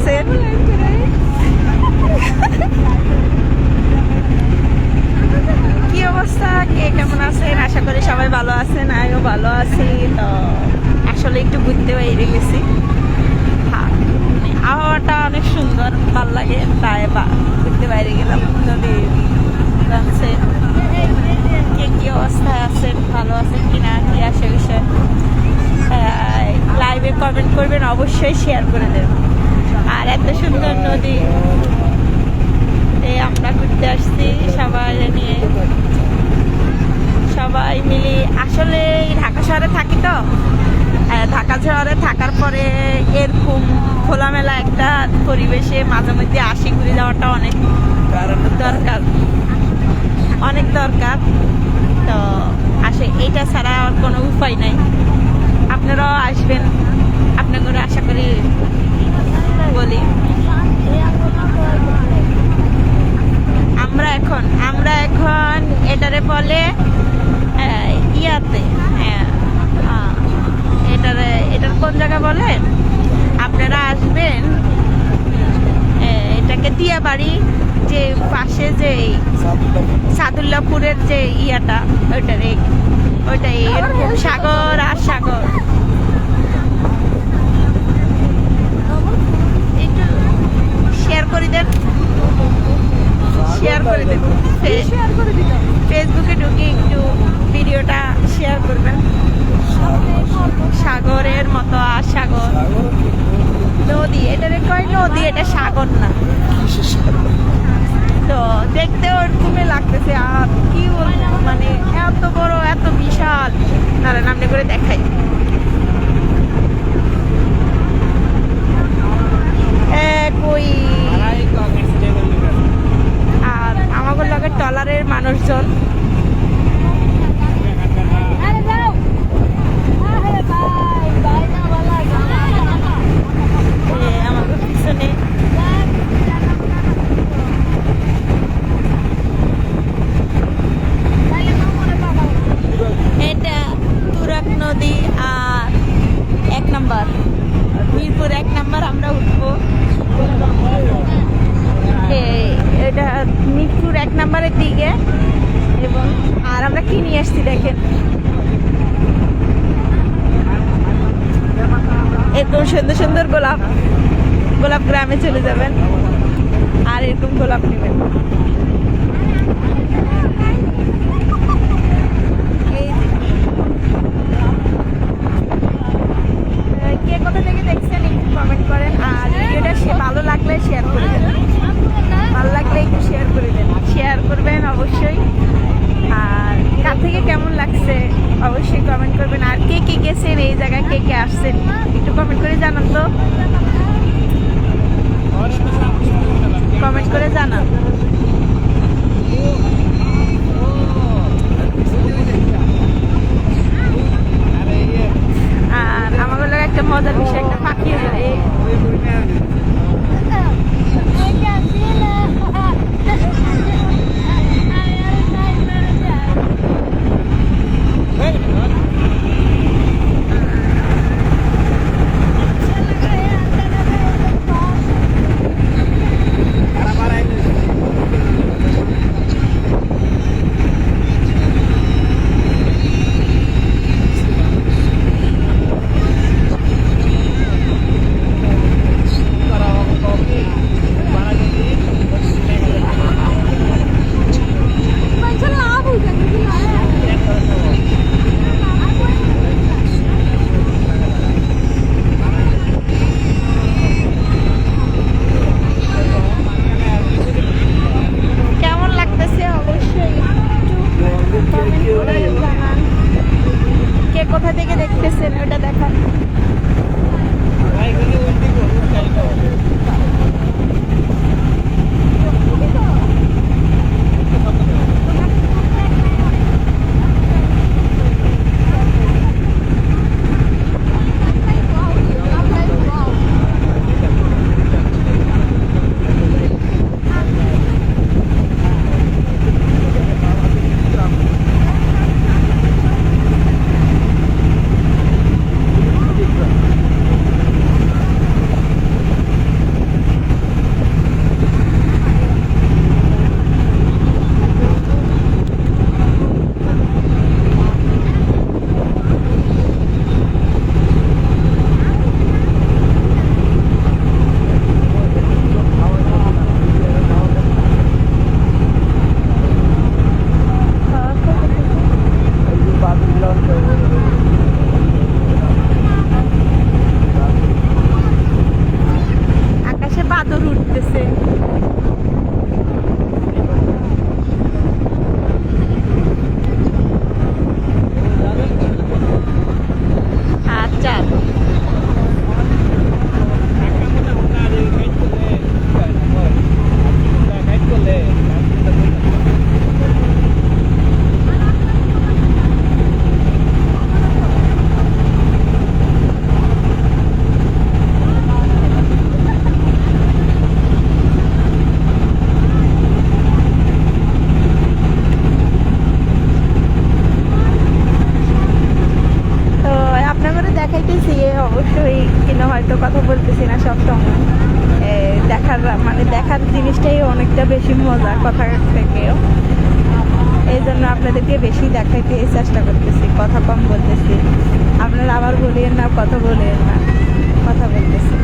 আছেন? কি অবস্থা, কে কেমন আছেন? আশা করি সবাই ভালো আছেন, আমিও ভালো আছি। তো আসলে একটু ঘুরতে বাইরে গেছি, আবহাওয়াটা অনেক সুন্দর, ভালো লাগে, তাই ঘুরতে বাইরে গেলাম। নদী যাচ্ছে, কে কি অবস্থায় আছেন, ভালো আছেন কিনা, কি আসে বিষয় লাইভে কমেন্ট করবেন, অবশ্যই শেয়ার করে দেবেন। আর এত সুন্দর নদী আমরা ঘুরতে আসছি সবাই নিয়ে, সবাই মিলে। আসলে ঢাকা শহরে থাকি তো, ঢাকা শহরে থাকার পরে এরকম খোলামেলা একটা পরিবেশে মাঝে মধ্যে আসি, ঘুরে যাওয়াটা অনেক দরকার, অনেক দরকার। তো আসে, এইটা ছাড়া আর কোনো উপায় নাই। আপনারাও আসবেন, আপনাদের আশা করি বলি। আমরা এখন এটারে বলে ইয়াতে, এটার কোন জায়গা বলে, আপনারা আসবেন এটাকে দিয়াবাড়ি, যে পাশে যে সাদুল্লাপুরের যে ইয়াটা, ওইটাই এরকম সাগর আর সাগর। একটু শেয়ার করে দেন, শেয়ার করে দেন, ফেসবুকে ঢুকে একটু ভিডিওটা শেয়ার করবেন। সাগরের মতো, আর সাগর নদী, এটারে কয় নদী, এটা সাগর না। তো দেখতে ওরকমই লাগতেছে, আর কি বলবো, মানে এত বড়, এত বিশাল। দাঁড়ান আপনি করে দেখাই। কই আর আমাদের লগে ট্রলারের মানুষজন, আমাদের পিছনে এটা তুরাগ নদী। আর 1 নম্বর মিরপুর 1 নম্বর আমরা উঠবো। এটা মিরপুর 1 নম্বরের দিকে। এবং আর আমরা কি নিয়ে আসছি দেখেন, এরকম সুন্দর সুন্দর গোলাপ, গোলাপ গ্রামে চলে যাবেন আর এরকম গোলাপ নেবেন। কে কোথা থেকে দেখছেন একটু কমেন্ট করেন। আর ভিডিওটা ভালো লাগলে শেয়ার করে দেবেন, ভালো লাগলে একটু শেয়ার করে দেন, শেয়ার করবেন অবশ্যই। আর কার থেকে কেমন লাগছে অবশ্যই কমেন্ট করবেন। আর কে কে গেছেন এই জায়গায়, কে কে আসছেন একটু কমেন্ট করে জানান তো, কমেন্ট করে জানান। আর আমাদের একটা মজার বিষয়, একটা পাখি কোথা থেকে দেখতেছেন ওটা দেখান। এটাই অনেকটা বেশি মজা কথা থেকেও, এই জন্য আপনাদেরকে বেশি দেখাইতে চেষ্টা করতেছি, কথা কম বলতেছি। আপনারা আবার বলিয়েন না, কথা বলিয়েন না, কথা বলতেছি।